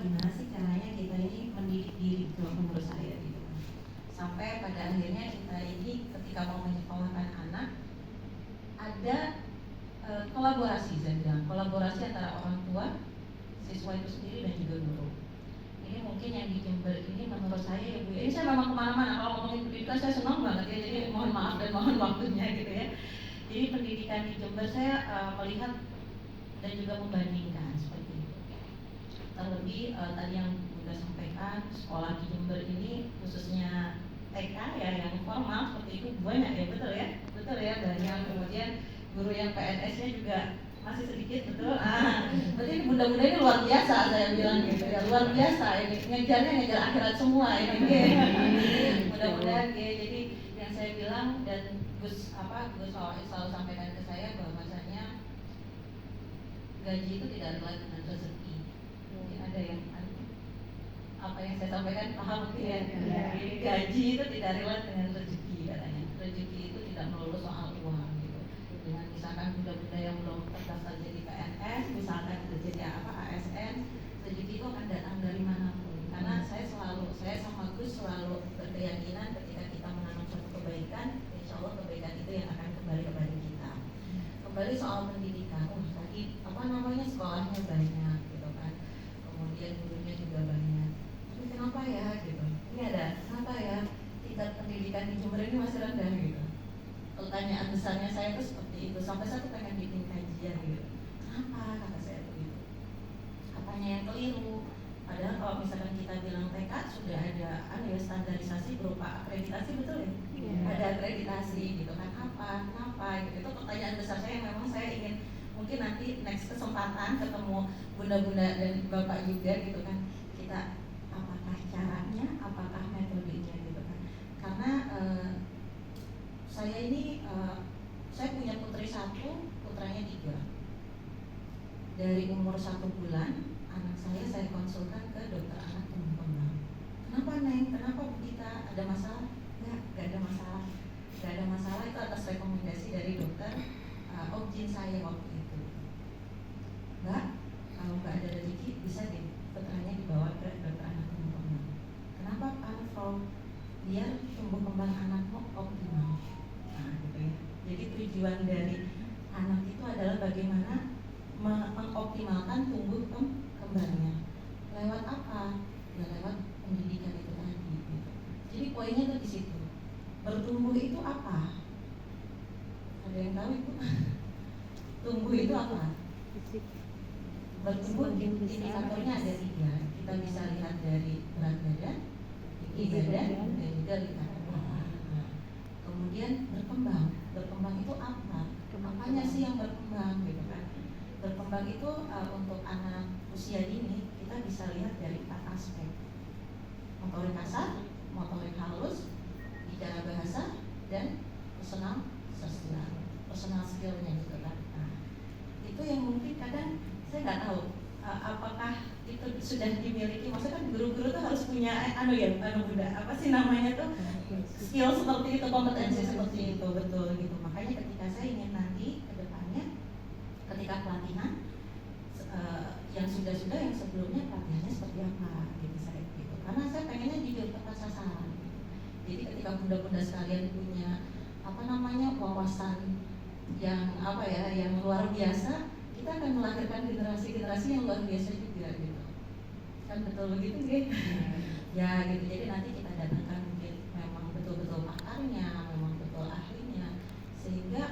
gimana sih caranya kita ini mendidik diri kalau menurut saya gitu. Sampai pada akhirnya kita ini ketika mau menyekolahkan anak ada kolaborasi, saya bilang kolaborasi antara orang tua, siswa itu sendiri dan juga guru. Ini mungkin yang di Jember ini menurut saya ya Bu, ini saya memang kemana-mana kalau ngomongin pendidikan saya senang banget ya, jadi mohon maaf dan mohon waktunya gitu ya. Jadi pendidikan di Jember saya melihat dan juga membandingkan seperti itu. Terlebih tadi yang Bunda sampaikan, sekolah di Jember ini khususnya TK ya yang formal seperti itu banyak ya, betul ya banyak. Kemudian guru yang PNS-nya juga masih sedikit, betul. Berarti bunda-bunda ini luar biasa, saya bilang gitu ya, luar biasa ini ngejar akhirat semua ini. Mudah-mudahan jadi yang saya bilang dan Gus selalu sampaikan ke saya bahwasanya gaji itu tidak relate dengan rezeki. Mungkin ada yang apa yang saya sampaikan paham mungkin ya. Gaji itu tidak relate dengan rezeki katanya. Rezeki itu tidak melulu soal uang gitu. Dengan misalkan bunda-bunda yang belum terdaftar jadi PNS, misalkan jadi ASN, rezeki itu akan datang dari manapun. Karena saya sama Gus selalu berkeyakinan ketika kita menanam suatu kebaikan, insya Allah kebaikan itu yang akan kembali kepada kita. Kembali soal pendidikan, tadi sekolahnya banyak gitu kan, kemudian gurunya juga banyak. Tapi kenapa ya gitu? Ini ada kenapa ya tingkat pendidikan di Jember ini masih rendah gitu? Pertanyaan besarnya saya itu seperti itu. Sampai saya tuh pengen bikin kajian gitu. Kenapa kata saya begitu? Apanya yang keliru? Padahal kalau misalkan kita bilang TK sudah ada standarisasi berupa akreditasi, betul ya? Ada akreditasi gitu kan, kenapa gitu. Itu pertanyaan besar saya yang memang saya ingin mungkin nanti next kesempatan ketemu bunda-bunda dan bapak juga gitu kan, kita apakah caranya, apakah metodenya gitu kan. Karena saya ini saya punya putri 1, putranya 3. Dari umur 1 bulan anak saya konsulkan ke dokter anak tumbuh kembang. Kenapa Neng? Kenapa Bu Gita? Ada masalah? Gak ada masalah. Gak ada masalah, itu atas rekomendasi dari dokter objin saya waktu itu. Mbak, kalau nggak ada rezeki bisa deh putranya dibawa ke dokter anak tumbuh kembang. Kenapa Pak? Biar tumbuh kembang anakmu optimal. Nah gitu ya. Jadi tujuan dari anak itu adalah bagaimana mengoptimalkan tumbuh kembangnya. Lewat apa? Ya lewat pendidikan itu tadi gitu. Jadi poinnya tuh di situ. Bertumbuh itu apa? Ada yang tahu itu? Tumbuh itu apa? Bertumbuh indikatornya ada 3. Kita bisa lihat dari berat badan, tinggi badan, dan juga lihat. Kemudian berkembang. Berkembang itu apa? Apanya sih yang berkembang gitu kan? Berkembang itu untuk anak usia dini kita bisa lihat dari 4 aspek. Motorik kasar, motorik halus, bicara bahasa, dan personal skill-nya gitu kan. Nah, itu yang mungkin kadang saya nggak tahu apakah itu sudah dimiliki. Maksudnya kan guru-guru tuh harus punya Bunda, apa sih namanya tuh, skill seperti itu, kompetensi seperti itu, betul gitu. Makanya ketika saya ingin nanti ke depannya ketika pelatihan yang sudah yang sebelumnya pelatihannya seperti apa gitu saya gitu. Karena saya pengennya jujur tepat sasaran. Jadi ketika bunda-bunda sekalian punya wawasan yang yang luar biasa, kita akan melahirkan generasi-generasi yang luar biasa juga gitu. Kan betul begitu nggih? Ya gitu. Jadi nanti kita datangkan mungkin memang betul-betul pakarnya, memang betul ahlinya, sehingga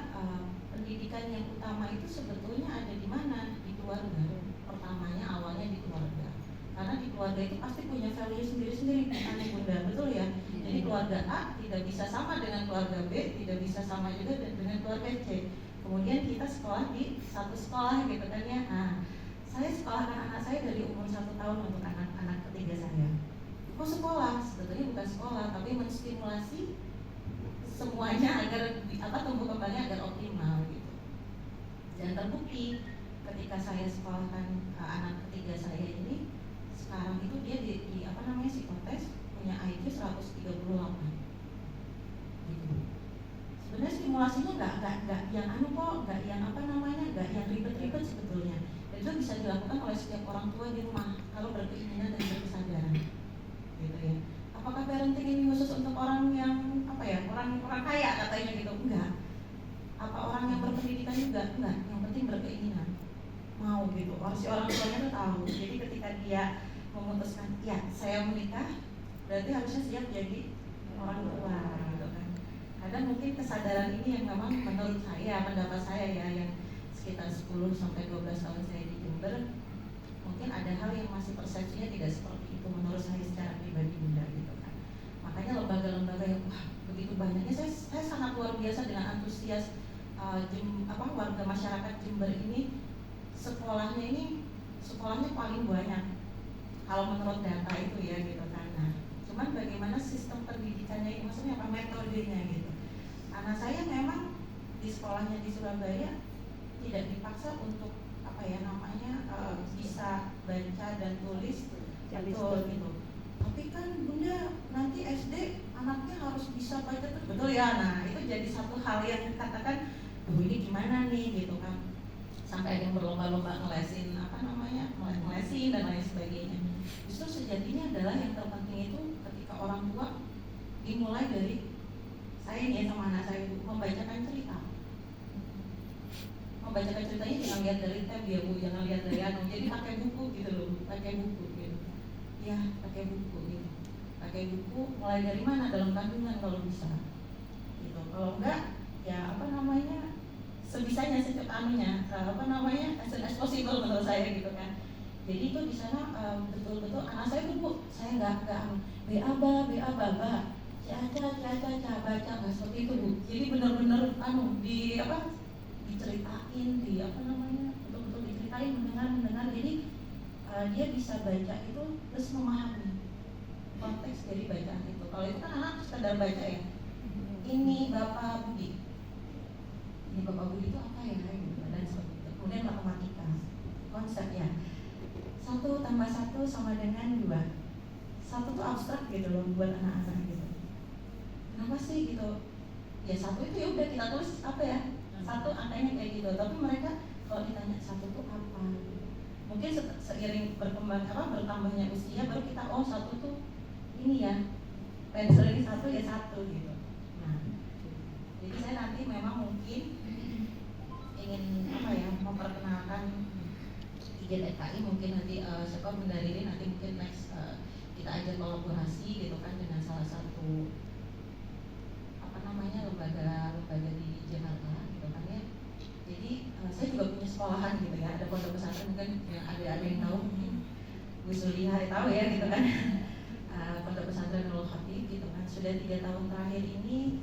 pendidikan yang utama itu sebetulnya ada di mana? Di keluarga. Pertamanya awalnya di keluarga. Karena di keluarga itu pasti punya value sendiri-sendiri, aneh Bunda, betul ya? Jadi keluarga A tidak bisa sama dengan keluarga B, tidak bisa sama juga dengan keluarga C. Kemudian kita sekolah di satu sekolah gitu kan ya. Nah, saya sekolahkan anak saya dari umur 1 tahun untuk anak-anak ketiga saya. Kok sekolah? Sebetulnya bukan sekolah, tapi menstimulasi semuanya agar tumbuh kembangnya agar optimal gitu. Dan terbukti ketika saya sekolahkan anak ketiga saya ini, sekarang itu dia di psikotes punya IQ 138 gitu. Sebenarnya stimulasinya nggak yang nggak yang ribet-ribet sebetulnya. Dan itu bisa dilakukan oleh oleh setiap orang tua di rumah kalau berkeinginan dan berkesadaran, gitu ya. Apakah parenting ini khusus untuk orang yang orang kaya katanya gitu? Enggak. Apa orang yang berpendidikan juga? Enggak. Yang penting berkeinginan, mau gitu. Si orang tuanya tuh tahu. Jadi ketika dia memutuskan, ya saya menikah, berarti harusnya siap jadi orang tua, gitu kan. Kadang mungkin kesadaran ini yang memang menurut saya, pendapat saya ya, yang sekitar 10 sampai 12 tahun saya di Jember, mungkin ada hal yang masih persepsinya tidak seperti itu menurut saya secara pribadi Bunda, gitu kan. Makanya lembaga-lembaga yang begitu banyaknya, saya sangat luar biasa dengan antusias warga masyarakat Jember ini. Sekolahnya paling banyak kalau menurut data itu ya, gitu kan. Nah, cuman bagaimana sistem pendidikannya ini, maksudnya apa metodenya gitu. Anak saya memang di sekolahnya di Surabaya tidak dipaksa untuk bisa baca dan tulis betul gitu. Tapi kan Bunda nanti SD anaknya harus bisa baca tuh, betul ya. Nah, itu jadi satu hal yang katakan, ini gimana nih gitu kan. Sampai ada yang berlomba-lomba ngelesin ngelesin dan lain sebagainya. Justru sejatinya adalah yang terpenting itu ketika orang tua dimulai dari saya nih sama anak saya itu membacakan cerita. Membacakan ceritanya jangan lihat dari tab ya Bu, jangan lihat dari jadi pakai buku gitu loh, pakai buku gitu. Ya, pakai buku gitu. Pakai buku mulai dari mana? Dalam kandungan kalau bisa. Gitu. Kalau enggak ya sebisanya as soon as possible menurut saya gitu kan. Jadi itu di sana betul-betul anak saya tuh Bu, saya enggak BA ba caca baca nggak seperti itu Bu. Jadi benar-benar diceritain betul-betul diceritain, mendengar. Jadi dia bisa baca itu terus memahami konteks dari bacaan itu. Kalau itu kan anak sekedar baca ya, ini Bapak Budi itu apa ya gitu, dan seperti itu. Kemudian matematika, konsep ya 1 tambah 1 sama dengan 2. 1 tuh abstrak gitu loh buat anak-anak gitu. Kenapa sih gitu? Ya 1 itu ya udah kita tulis apa ya, 1 angkanya kayak gitu. Tapi mereka kalau ditanya 1 tuh apa? Mungkin seiring bertambahnya usia baru kita 1 tuh ini ya, pensel ini 1 ya 1 gitu. Nah, jadi saya nanti memang mungkin ingin memperkenalkan IJTKI, mungkin nanti Bunda Riri nanti mungkin next kita ajak kolaborasi gitu kan dengan salah satu lembaga di Jakarta gitu kan ya. Jadi saya juga punya sekolahan gitu ya, ada pondok pesantren, mungkin yang ada yang tahu, Bu Suliha tahu ya gitu kan. Pondok pesantren Nurul Khatib gitu kan. Sudah 3 tahun terakhir ini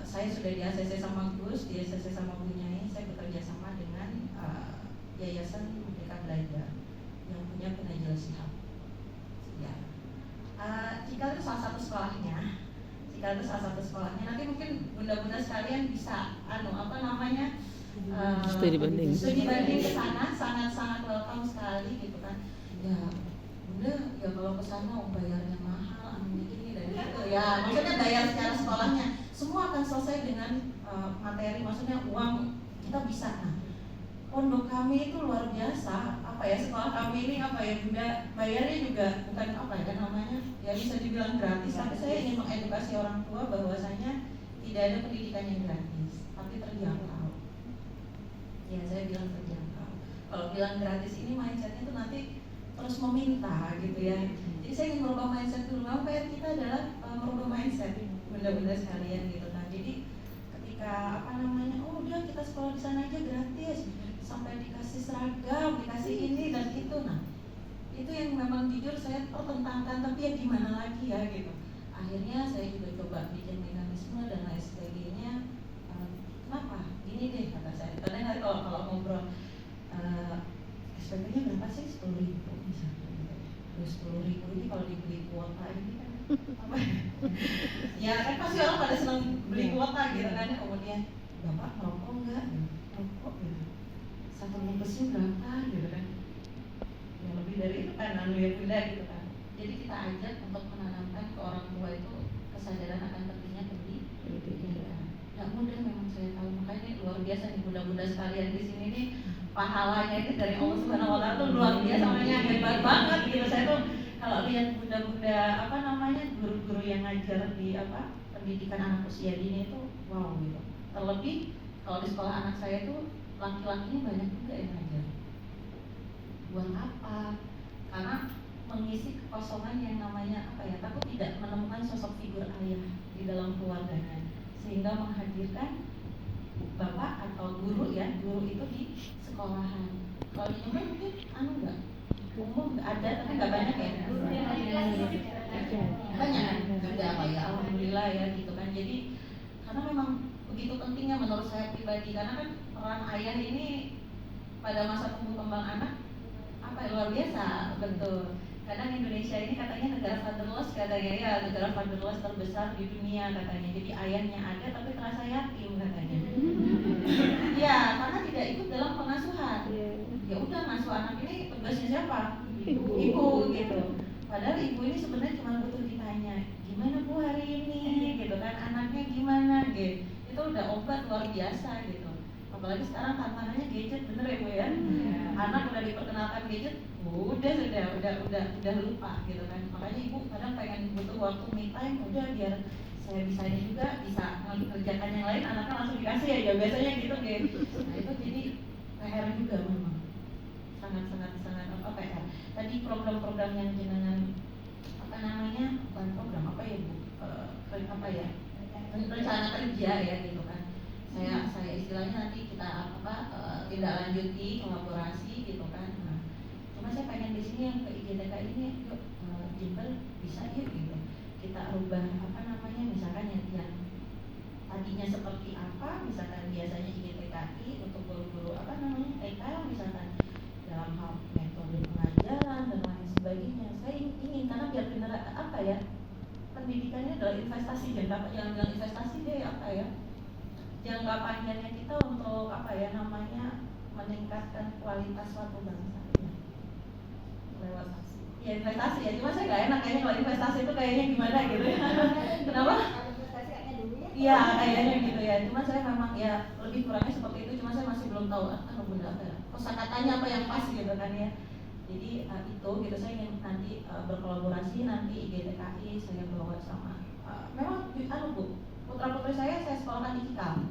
saya sudah di ACC sama Gus, di ACC sama Bu Nyai, saya bekerja sama dengan Yayasan Merdeka Belajar yang punya Najil Shihab. Ya. Jika itu salah satu sekolahnya, nanti mungkin bunda-bunda sekalian bisa studi banding ke sana, sangat welcome sekali gitu kan. Ya Bunda, ya kalau ke sana bayarnya mahal, ini dan gitu ya. Maksudnya bayar secara sekolahnya, semua akan selesai dengan materi, maksudnya uang kita bisa. Nah, pondok kami itu luar biasa, sekolah kami ini Bunda, bayarnya juga bukan ya bisa dibilang gratis, tapi saya ingin mengedukasi orang tua bahwasanya tidak ada pendidikan yang gratis, tapi terjangkau. Ya saya bilang terjangkau. Kalau bilang gratis ini mindsetnya itu nanti terus meminta gitu ya. Jadi saya ingin merubah mindset dulu. PR kita adalah merubah mindset bunda-bunda sekalian gitu kan. Jadi ketika udah kita sekolah di sana aja gratis, sampai dikasih seragam, dikasih ini dan itu. Nah, itu yang memang jujur saya pertentangkan, tapi ya gimana lagi ya gitu. Akhirnya saya juga coba bikin mekanisme dan lain sebagainya. Kenapa? Ini deh kata saya. Karena kalau ngobrol SPP-nya berapa sih? 10.000 misalnya. Terus 10.000 ini kalau dibeli kuota ini kan apa? Ya kan pasti orang pada senang beli kuota gitu kan. Kemudian Bapak merokok enggak? Rokok gitu. 1 bungkusnya berapa gitu kan? Yang lebih dari itu kan Bunda gitu kan. Jadi kita ajak untuk menanamkan ke orang tua itu kesadaran akan pentingnya pendidikan. Nggak mudah memang saya tahu, makanya ini luar biasa nih bunda-bunda sekalian di sini nih pahalanya itu dari Allah Subhanahu Wa Taala tuh luar biasa, makanya hebat banget gitu. Saya tuh kalau lihat bunda-bunda guru-guru yang ngajar di pendidikan anak usia dini itu wow gitu. Terlebih kalau di sekolah anak saya tuh laki-lakinya banyak juga yang ngajar. Buat apa? Karena mengisi kekosongan yang namanya takut tidak menemukan sosok figur ayah di dalam keluarganya, sehingga menghadirkan bapak atau guru itu di sekolahan. Kalau di Jember mungkin enggak umum, ada tapi nggak banyak ya. Banyak kan? Ada ya, alhamdulillah ya gitu kan. Jadi karena memang begitu pentingnya menurut saya pribadi, karena kan peran ayah ini pada masa tumbuh kembang anak luar biasa, betul. Kadang Indonesia ini katanya negara fatherless, katanya ya, negara fatherless terbesar di dunia katanya. Jadi ayahnya ada tapi terasa yatim katanya. Ya, karena tidak ikut dalam pengasuhan. Ya udah, ngasuh anak ini tugasnya siapa? Ibu gitu. Padahal ibu ini sebenarnya cuma butuh ditanya, gimana Bu hari ini, gitu kan, anaknya gimana, gitu. Itu udah obat luar biasa gitu. Apalagi sekarang tantangannya gadget, bener ya Bu ya? Anak udah diperkenalkan gadget, udah lupa gitu kan. Makanya ibu kadang pengen butuh waktu me time, udah biar saya bisanya juga bisa mengerjakan yang lain, anaknya langsung dikasih aja, biasanya gitu. Nah itu jadi PR juga memang sangat PR. Tadi program-program yang jenengan bukan program Bu, rencana kerja ya gitu kan. Saya istilahnya nanti kita tindak lanjuti kolaborasi gitu kan. Nah, cuma saya pengen di sini yang ke IGTK ini yuk Jember bisa yuk gitu. Kita rubah misalkan yang tadinya seperti apa, misalkan biasanya IGTKI untuk guru-guru TK misalkan dalam hal metode pengajaran dan lain sebagainya. Saya ingin karena biar benar pendidikannya adalah investasi jangka jangan investasi deh jangka panjangnya kita untuk meningkatkan kualitas suatu bangsa lewat investasi ya. Cuma saya nggak enak kayaknya kalau investasi itu kayaknya gimana gitu ya. Kenapa? Iya kayaknya gitu ya. Cuma saya memang ya lebih kurangnya seperti itu. Cuma saya masih belum tahu kosakatanya apa yang pas gitu kan ya. Jadi itu gitu, saya ingin nanti berkolaborasi, nanti IGTKI saya bawa sama memang Bu, putra putri saya sekolahkan di Cikal.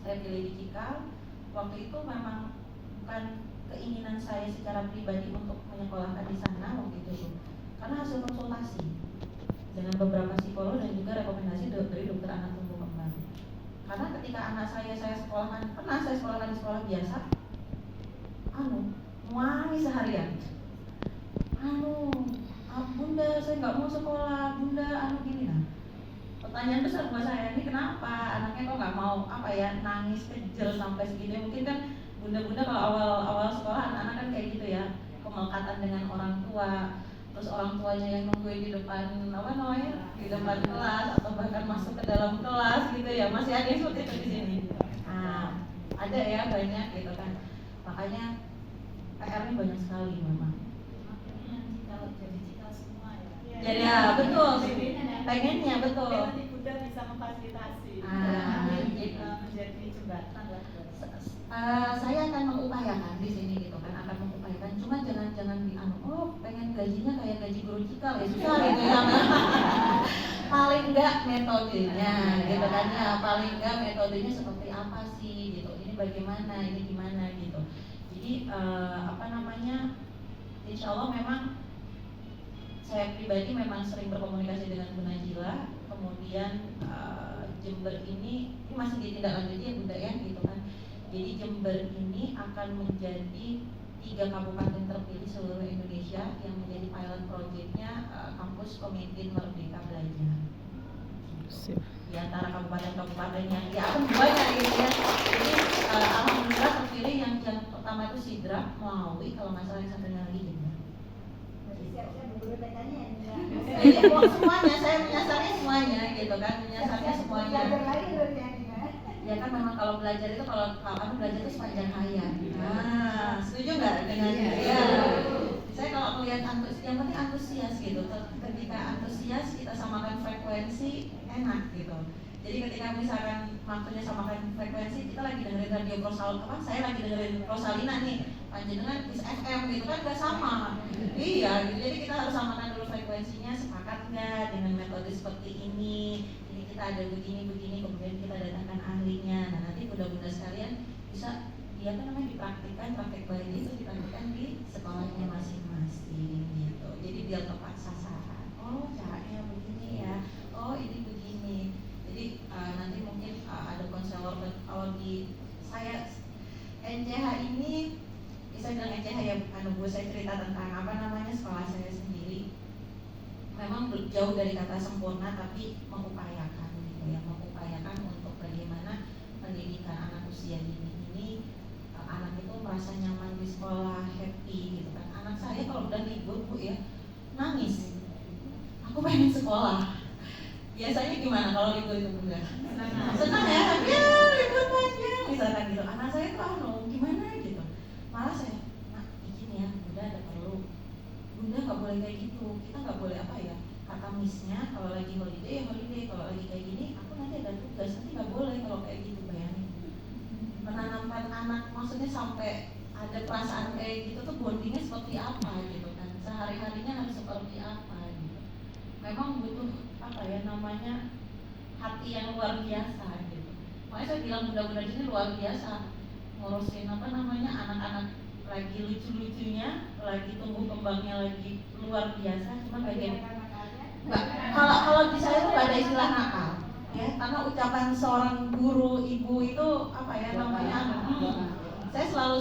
Saya pilih di Cikal. Waktu itu memang bukan keinginan saya secara pribadi untuk menyekolahkan di sana waktu itu Bu, karena hasil konsultasi dengan beberapa psikolog dan juga rekomendasi dari dokter anak tumbuh kembang. Karena ketika anak saya sekolahkan, pernah saya sekolahkan di sekolah biasa, muai seharian. Bunda saya nggak mau sekolah, Bunda gini. Nah, pertanyaan besar buat saya, ini kenapa anaknya kok nggak mau nangis kejel sampai segitu. Mungkin kan bunda-bunda kalau awal sekolah anak-anak kan kayak gitu ya, kemelekatan dengan orang tua, terus orang tuanya yang nungguin di depan di depan kelas atau bahkan masuk ke dalam kelas gitu ya. Masih ada yang seperti itu di sini. Ada ya banyak gitu kan. Makanya PR-nya banyak sekali memang. Jadi cikal semua ya. Jadi ya betul. Pengennya betul. Nanti Bunda bisa memfasilitasi. Menjadi jembatan lah. Saya akan mengupayakan di sini gitu kan, akan mengupayakan. Cuma jangan pengen gajinya kayak gaji guru cikal ya, susah gitu ya. Paling enggak metodenya gitu kan ya, paling enggak metodenya seperti apa sih gitu. Ini bagaimana, ini gimana gitu. Jadi insya Allah memang saya pribadi memang sering berkomunikasi dengan Bu Najila. Kemudian Jember ini masih ditindaklanjuti ya Bunda ya gitu kan. Jadi Jember ini akan menjadi 3 kabupaten terpilih seluruh Indonesia yang menjadi pilot projectnya kampus Komitin Merdeka Belajar. Di antara kabupaten-kabupaten yang akan banyak gitu ya. Jadi alhamdulillah terpilih yang pertama itu Sidrap, Melawi, kalau nggak salah yang satunya lagi Jember. Siap-siap berburu petanya ya. Jadi semuanya saya menyasarnya semuanya gitu kan, menyasarnya semuanya. Ya kan memang kalau belajar itu kalau aku belajar itu sepanjang hayat. Setuju nggak dengannya? Ya. Saya kalau melihat yang penting antusias gitu. Ketika antusias kita samakan frekuensi enak gitu. Jadi ketika misalkan waktunya samakan frekuensi, kita lagi dengerin radio saya lagi dengerin Rosalina nih, panjenengan Kiss FM gitu kan nggak sama. Iya, gitu. Jadi kita harus samakan dulu frekuensinya, sepakat nggak dengan metode seperti ini. Jadi kita ada begini, kemudian kita datangkan ahlinya. Nah nanti bunda-bunda sekalian bisa dipraktikkan, praktek bayi itu dipraktikkan di sekolahnya masing-masing gitu. Jadi biar tepat sasaran. Oh caranya begini ya, oh ini begini. Jadi nanti mungkin ada konselor. Kalau di saya NCH ini, saya bilang NCH ya, Bu, saya cerita tentang sekolah saya sendiri. Memang jauh dari kata sempurna, tapi mengupayakan gitu ya, mengupayakan untuk bagaimana pendidikan anak usia dini ini, anak itu merasa nyaman di sekolah, happy gitu kan. Anak saya kalau udah libur, Bu ya, nangis. Aku pengen sekolah. Biasanya gimana kalau libur itu bunda? Senang ya, libur panjang misalkan gitu. Anak saya tuh gimana gitu. Malah saya, nak izin ya, bunda ada perlu. Bunda nggak boleh kayak gitu. Kita nggak boleh kata missnya kalau lagi holiday ya holiday. Kalau lagi kayak gini, aku nanti ada tugas, nanti nggak boleh kalau kayak gitu, bayangin. Menanamkan anak, maksudnya sampai ada perasaan kayak gitu tuh bondingnya seperti apa gitu kan? Sehari-harinya harus seperti apa gitu. Memang butuh hati yang luar biasa gitu. Makanya saya bilang bunda-bunda ini luar biasa ngurusin anak-anak lagi lucu-lucunya, lagi tumbuh kembangnya lagi luar biasa. Cuma bagaimana? Kalau di saya tuh gak ada istilah nakal, ya. Karena ucapan seorang guru ibu itu saya selalu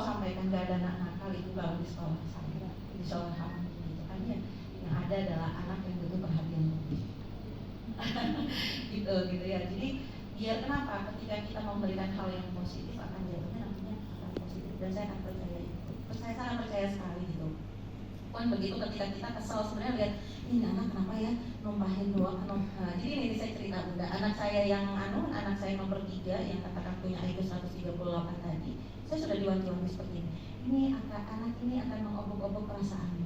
sampaikan gak ada anak nakal itu kalau di sekolah saya, di sekolah kami gitu kan ya. Yang ada adalah anak yang butuh perhatian lebih. gitu ya. Jadi biar kenapa ketika kita memberikan hal yang positif akan jatuhnya nantinya akan positif, dan saya akan percaya itu. Saya sangat percaya sekali gitu. Pun begitu ketika kita kesal sebenarnya lihat ini anak kenapa ya numpahin doang. Jadi ini saya cerita bunda, anak saya yang anak saya nomor 3 yang katakan punya IQ 138 tadi, saya sudah diwanti-wanti seperti ini. Ini anak ini akan mengobok-obok perasaanmu.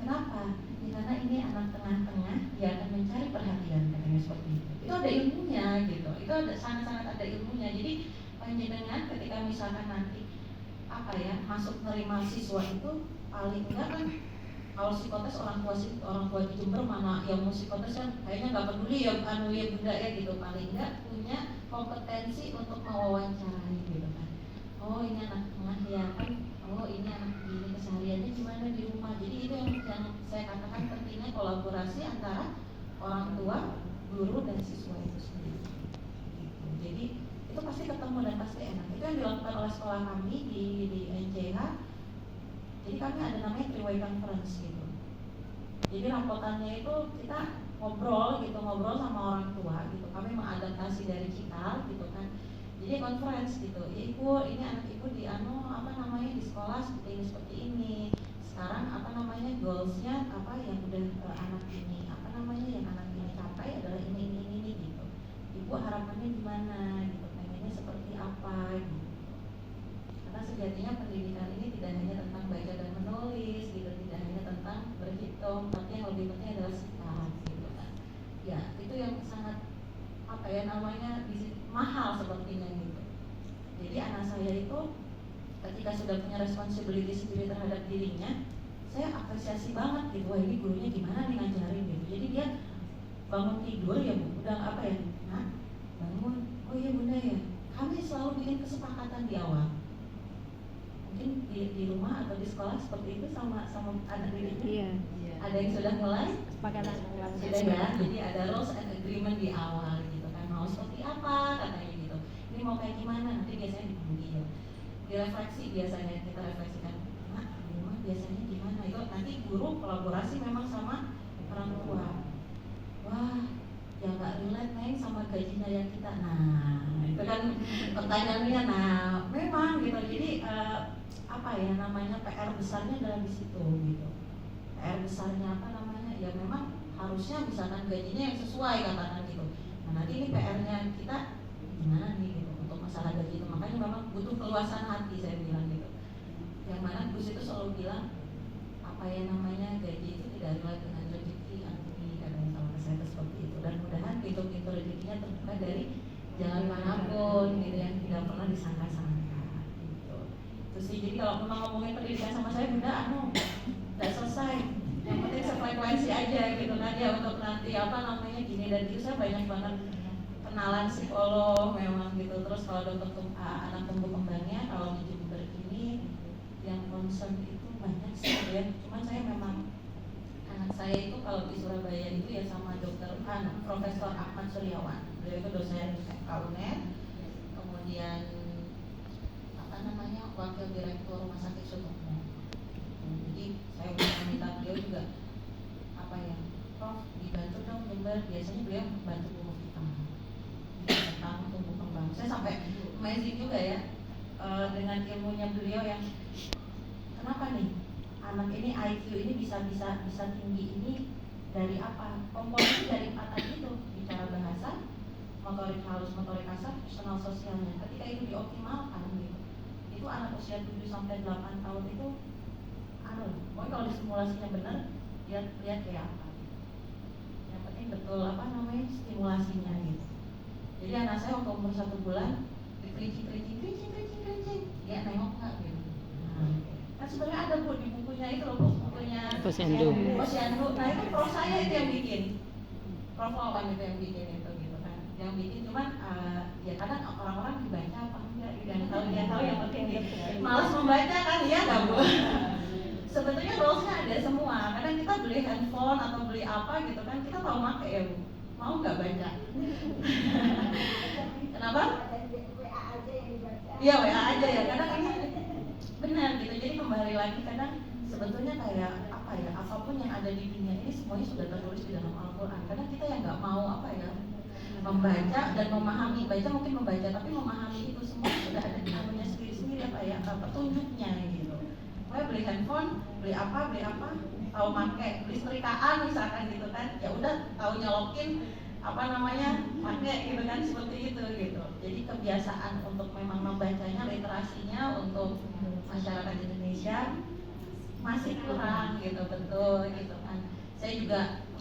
Kenapa? Ya, karena ini anak tengah-tengah, dia akan mencari perhatian, katanya seperti itu. Itu ada ilmunya gitu. Itu ada sangat-sangat ada ilmunya. Jadi panjenengan ketika misalkan nanti masuk nerima siswa itu paling enggak kan, kalau psikotes orang tua di Jember mana yang mau psikotes kan kayaknya nggak peduli ya ya bunda ya gitu. Paling enggak punya kompetensi untuk mewawancarai gitu kan. Oh ini anak tengah ya kan, oh ini anak ini kesehariannya gimana di rumah. Jadi itu yang saya katakan pentingnya kolaborasi antara orang tua, guru dan siswa itu sendiri gitu. Jadi itu pasti ketemu dan pasti enak. Itu yang dilakukan oleh sekolah kami di NCH. Jadi kami ada namanya three-way conference gitu. Jadi rapotannya itu kita ngobrol sama orang tua gitu. Kami mengadaptasi dari kita gitu kan. Jadi conference gitu. Ya ibu, ini anak ibu di di sekolah seperti ini. Sekarang goalsnya yang udah anak ini yang anak ini capai adalah ini gitu. Ibu harapannya gimana gitu, pengennya seperti apa gitu. Karena sejatinya pendidikan ini tidak hanya tentang baca dan menulis gitu, tidak hanya tentang berhitung, tapi yang lebih penting adalah sikap gitu kan. Ya itu yang sangat mahal sepertinya gitu. Jadi anak saya itu ketika sudah punya responsibility sendiri terhadap dirinya, saya apresiasi banget gitu. Wah ini gurunya gimana nih ngajarin gitu. Jadi dia bangun tidur ya bu, udah nah bangun, oh iya bunda ya, kami selalu bikin kesepakatan di awal. Mungkin di rumah atau di sekolah seperti itu sama anak dirinya. Iya. Ada yang sudah mulai kesepakatan sudah ya. Jadi ada rules and agreement di awal gitu kan, mau seperti apa katanya gitu. Ini mau kayak gimana, nanti biasanya dipanggil, direfleksi, biasanya kita refleksikan, nah di rumah biasanya gimana. Itu nanti guru kolaborasi memang sama orang tua. Wah ya nggak relate nih sama gajinya yang kita. Nah itu kan pertanyaannya. Nah memang gitu. Jadi PR besarnya adalah di situ gitu. PR besarnya ya memang harusnya misalkan gajinya yang sesuai katakan gitu. Nah nanti ini PR-nya kita gimana nih gitu untuk masalah gaji itu. Makanya memang butuh keluasan hati, saya bilang gitu. Yang mana Gus itu selalu bilang gaji itu tidak relate dengan rezeki, katanya sama saya saya seperti itu, dan mudahan pintu-pintu rezekinya terbuka dari jalan manapun gitu yang tidak pernah disangka-sangka gitu. Terus sih, jadi kalau memang ngomongin pendidikan sama saya, Bunda nggak selesai, yang penting sefrekuensi aja gitu kan ya, untuk nanti apa namanya gini dan itu. Saya banyak banget kenalan psikolog memang gitu. Terus kalau dokter anak tumbuh kembangnya, kalau di Jember ini yang concern itu banyak sih ya. Cuman saya memang anak saya itu kalau di Surabaya itu ya sama dokter Profesor Ahmad Suryawan. Beliau itu dosen UNER, kemudian apa namanya wakil direktur rumah sakit Sutomo. Jadi saya minta beliau juga apa ya, Prof dibantu dong Jember, biasanya beliau bantu guru kita tentang tumbuh kembang. Saya sampai amazing juga ya dengan ilmunya beliau yang kenapa nih anak ini IQ ini bisa tinggi ini dari apa? Komponennya dari 4 tadi itu, bicara bahasa, motorik halus, motorik kasar, personal sosialnya. Ketika itu dioptimalkan gitu, itu anak usia 7 sampai 8 tahun itu pokoknya kalau disimulasinya benar, lihat kayak apa. Yang penting betul apa namanya stimulasinya gitu. Jadi anak saya waktu umur 1 bulan dikerincing, ya nengok nggak gitu. Kan sebenarnya ada Bu di bukunya itu loh, bukunya Posyandu. Nah itu prof saya itu yang bikin, Prof Wawan itu yang bikin itu gitu kan, yang bikin. Cuman ya kadang orang-orang dibaca apa enggak, dia tahu yang penting malas membaca kan ya nggak Bu. Sebetulnya rules-nya ada semua. Kadang kita beli handphone atau beli apa gitu kan, kita tahu pakai ya Bu, mau nggak baca? Kenapa? Iya WA aja ya. Kadang ini benar gitu. Jadi kembali lagi, kadang sebetulnya kayak apa ya, apapun yang ada di dunia ini semuanya sudah tertulis di dalam Al-Quran. Kadang kita yang nggak mau apa ya, membaca dan memahami. Baca mungkin membaca, tapi memahami itu semua sudah ada di ilmunya sendiri-sendiri apa ya, petunjuknya gitu. Pokoknya beli handphone, beli apa, tahu pakai, beli setrikaan misalkan gitu kan, ya udah tahu nyolokin apa namanya pakai gitu kan, seperti itu gitu. Jadi kebiasaan untuk memang membacanya, literasinya untuk masyarakat Indonesia masih kurang gitu, betul gitu kan. Saya juga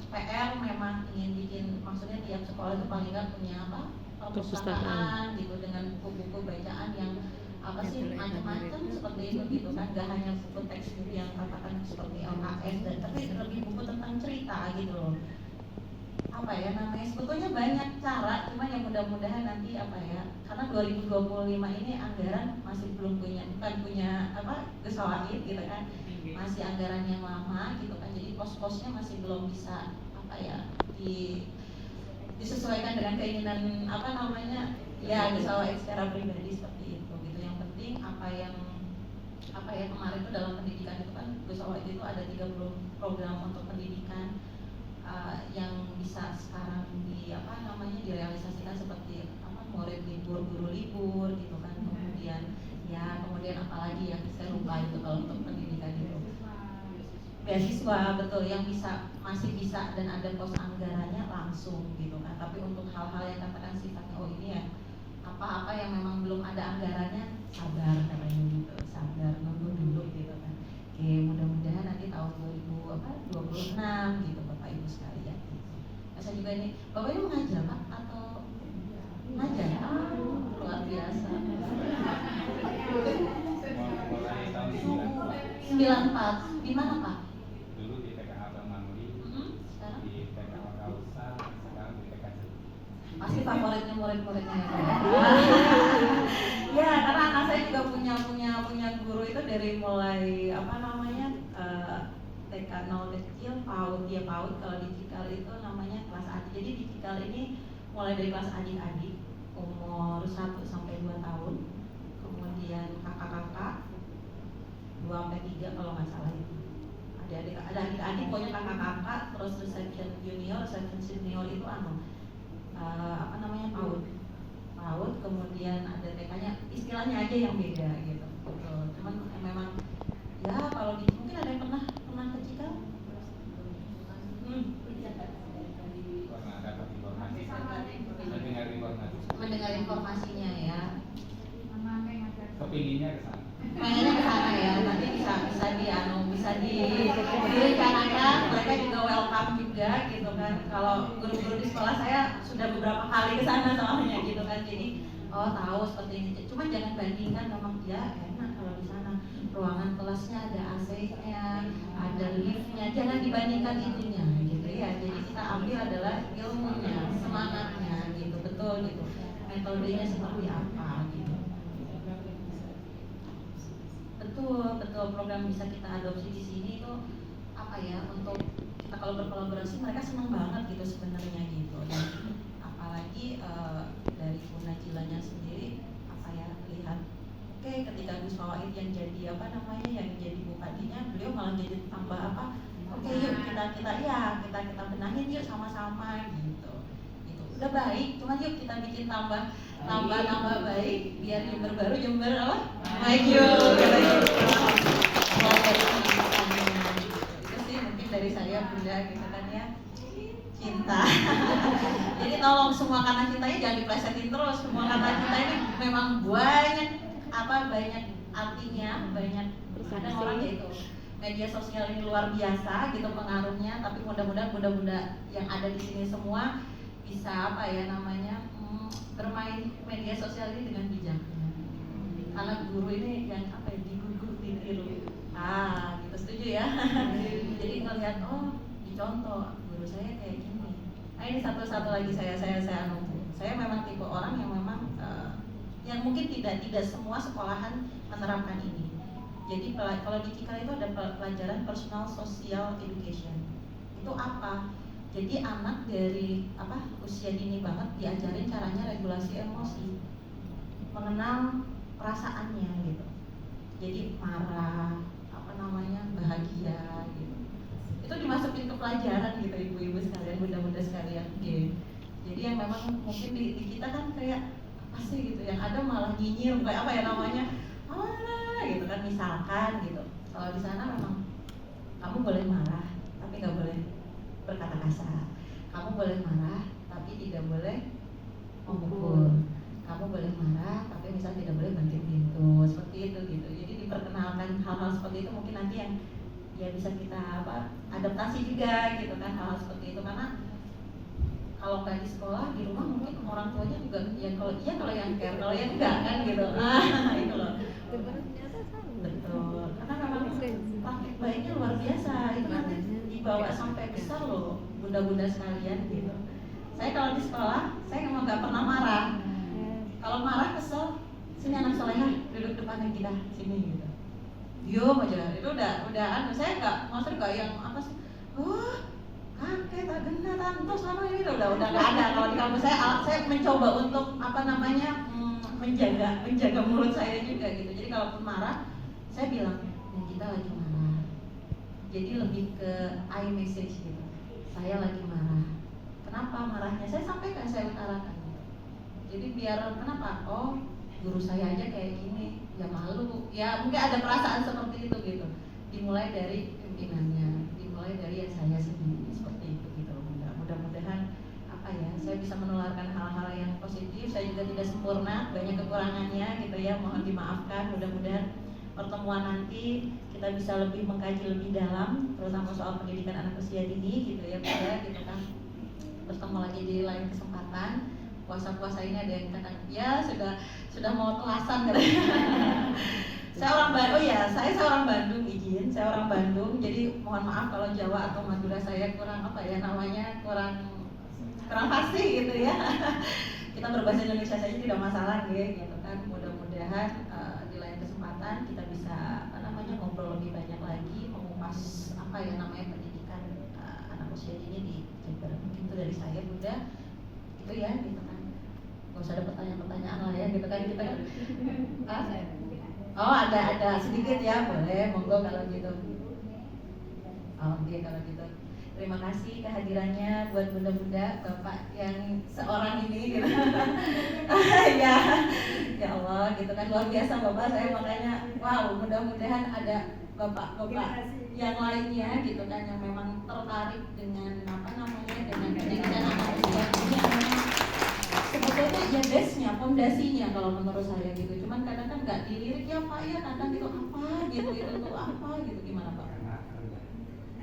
PR memang ingin bikin, maksudnya tiap sekolah itu paling nggak punya apa, perpustakaan gitu dengan buku-buku bacaan yang apa sih macam-macam seperti itu gitu kan, gak hanya buku teks yang katakan seperti LKS dan tapi lebih buku tentang cerita gitu loh. Apa ya namanya, sebetulnya banyak cara, cuma yang mudah-mudahan nanti apa ya, karena 2025 ini anggaran masih belum bukan punya apa Gesawahid gitu kan, masih anggaran yang lama gitu kan, jadi pos-posnya masih belum bisa apa ya disesuaikan dengan keinginan apa namanya ya Gesawahid secara pribadi seperti itu gitu. Yang penting apa yang kemarin itu dalam pendidikan itu kan Gesawahid itu ada 30 program untuk pendidikan yang bisa sekarang direalisasikan seperti apa, murid libur, guru libur gitu kan, kemudian apalagi ya saya lupa itu kalau untuk pendidikan itu beasiswa, betul, yang masih bisa dan ada pos anggarannya langsung gitu kan. Tapi untuk hal-hal yang katakan sifatnya ini ya apa-apa yang memang belum ada anggarannya, sabar katanya gitu, sabar nunggu dulu gitu kan. Oke, mudah-mudahan nanti tahun 2026 gitu Bapak Ibu sekalian. Saya juga ini, Bapak ini mengajar Pak atau mengajar? Luar biasa. Mulai tahun 94. Di mana Pak? Dulu di TKA Bangmangli, Sekarang? di TKA Kausa, sekarang di TKA. Pasti favoritnya murid-muridnya ya. Ya, karena anak saya juga punya guru itu dari mulai apa namanya TK 0 kecil, PAUD kalau di Cikal itu namanya kelas adik. Jadi di Cikal ini mulai dari kelas adik-adik umur 1 sampai 2 tahun, kemudian kakak-kakak 2 sampai 3 kalau nggak salah itu. Ada adik-adik pokoknya kakak-kakak, terus reception junior, reception senior itu apa namanya PAUD, kemudian ada TK-nya, istilahnya aja yang beda gitu. Cuman memang ya kalau mungkin ada yang pernah ke Cikal? Pernah dapat informasi, mendengar informasinya ya. Kepinginnya ke sana. Pengennya ke sana ya, nanti bisa direncanakan, mereka juga welcome juga. juga gitu kan. Kalau guru-guru di sekolah saya sudah beberapa kali ke sana soalnya gitu kan. Jadi tahu seperti ini. Cuma jangan bandingkan, memang ya enak kalau di sana. Ruangan kelasnya ada AC-nya, ada liftnya. Jangan dibandingkan itunya gitu ya. Jadi kita ambil adalah ilmunya, semangatnya gitu, betul gitu. Metodenya seperti apa gitu. Betul program bisa kita adopsi di sini itu apa ya, untuk kita kalau berkolaborasi mereka senang banget gitu sebenarnya gitu. Dan apalagi dari Bu Najilanya sendiri apa ya, lihat oke, ketika Gus Fawaid yang jadi apa namanya, yang jadi bupatinya, beliau malah jadi tambah apa, oke yuk kita benahin yuk sama-sama gitu. Udah baik, cuman yuk kita bikin tambah baik biar Jember baru, Jember apa? Maju katanya gitu. Mulai dari pendidikannya gitu. Itu sih mungkin dari saya Bunda gitu kan ya. Cinta. Jadi tolong semua kata cintanya jangan diplesetin terus. Semua kata cinta ini memang banyak artinya, banyak. Kadang orang gitu. Media sosial ini luar biasa gitu pengaruhnya, tapi mudah-mudahan bunda-bunda yang ada di sini semua bisa apa ya namanya, bermain media sosial ini dengan bijaknya. Karena guru ini yang apa ya, digugu ditiru. Gitu, setuju ya. Jadi ngelihat dicontoh guru saya kayak gini. Ini satu lagi saya memang tipe orang yang memang yang mungkin tidak semua sekolahan menerapkan ini. Jadi kalau di Cikal itu ada pelajaran personal social education. Itu apa? Jadi anak dari usia dini banget diajarin caranya regulasi emosi, mengenal perasaannya gitu. Jadi marah, bahagia gitu. Itu dimasukin ke pelajaran gitu, ibu-ibu sekalian, bunda-bunda sekalian. Gitu. Jadi yang memang mungkin di kita kan kayak apa sih gitu, yang ada malah nyinyir kayak apa ya namanya, gitu kan, misalkan gitu. Kalau di sana memang kamu boleh marah, tapi nggak boleh berkata kasar. Kamu boleh marah, tapi tidak boleh memukul. Kamu boleh marah, tapi misal tidak boleh banting pintu, seperti itu gitu. Jadi diperkenalkan hal-hal seperti itu, mungkin nanti yang ya bisa kita adaptasi juga gitu kan, hal-hal seperti itu. Karena kalau nggak di sekolah, di rumah mungkin orang tuanya juga ya kalau yang care, kalau yang enggak kan gitu. Itu loh. Betul. Karena memang praktik baiknya luar biasa. Itu kan dibawa sampai besar loh, bunda-bunda sekalian gitu. Saya kalau di sekolah, saya memang nggak pernah marah. Kalau marah kesel, sini anak solehah, duduk depannya kita, sini gitu. Diam aja. Itu udah saya nggak yang apa sih? Kakek tak gena tante sama ini udah nggak ada. Kalau di kampus saya mencoba untuk menjaga mulut saya juga gitu. Jadi kalaupun marah, saya bilang kita lagi marah. Jadi lebih ke I message gitu. Saya lagi marah. Kenapa marahnya? Saya sampaikan, saya utarakan. Jadi biar kenapa? Guru saya aja kayak gini, ya malu. Ya mungkin ada perasaan seperti itu gitu. Dimulai dari pimpinannya, dimulai dari saya sendiri seperti itu gitu. Mudah-mudahan saya bisa menularkan hal-hal yang positif. Saya juga tidak sempurna, banyak kekurangannya gitu ya. Mohon dimaafkan. Mudah-mudahan pertemuan nanti kita bisa lebih mengkaji lebih dalam, terutama soal pendidikan anak usia dini gitu ya, Bunda, gitu kan. Bertemu lagi di lain kesempatan. Puasa-puasa ini ada yang katakan, ya sudah mau telasan katanya. Saya orang Bandung saya orang Bandung, izin, saya orang Bandung. Jadi mohon maaf kalau Jawa atau Madura saya kurang kurang fasih gitu ya. Kita berbahasa Indonesia saja tidak masalah gitu kan. Mudah-mudahan di lain kesempatan kita bisa ngobrol lebih banyak lagi, mengupas pendidikan anak usia dini di Jember. Mungkin itu dari saya, Bunda. Itu ya gitu kan. Gak usah ada pertanyaan-pertanyaan lah ya gitu kan kita. Ada sedikit ya, boleh, monggo kalau gitu. Oke kalau gitu. Terima kasih kehadirannya buat bunda-bunda, bapak yang seorang ini gitu. Ya Allah, gitu kan luar biasa bapak saya, makanya wow, mudah-mudahan ada bapak-bapak yang lainnya gitu kan yang memang tertarik dengan dengan pendidikan anak usia dini yang memang sebetulnya ya base-nya, fondasinya kalau menurut saya gitu. Cuman kadang kan nggak dilirik ya Pak ya, kadang gitu apa gitu tuh apa gitu, gimana Pak?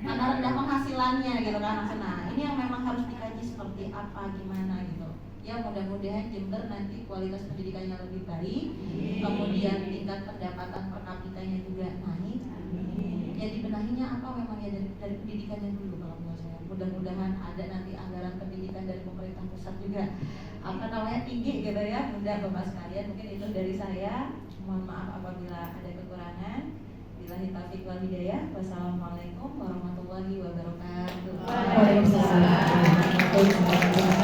karena rendah penghasilannya gitu kan. Nah ini yang memang harus dikaji seperti apa, gimana gitu. Ya mudah-mudahan Jember nanti kualitas pendidikannya lebih baik, kemudian tingkat pendapatan per kapitanya juga naik. Ya dibenahinya apa memang ya dari pendidikannya dulu kalau menurut saya. Mudah-mudahan ada nanti anggaran pendidikan dari pemerintah pusat juga tinggi gitu ya. Bunda Bapak sekalian, mungkin itu dari saya. Mohon maaf apabila ada kekurangan. Billahi taufiq wal hidayah. Wassalamualaikum warahmatullahi wabarakatuh. Waalaikumsalam.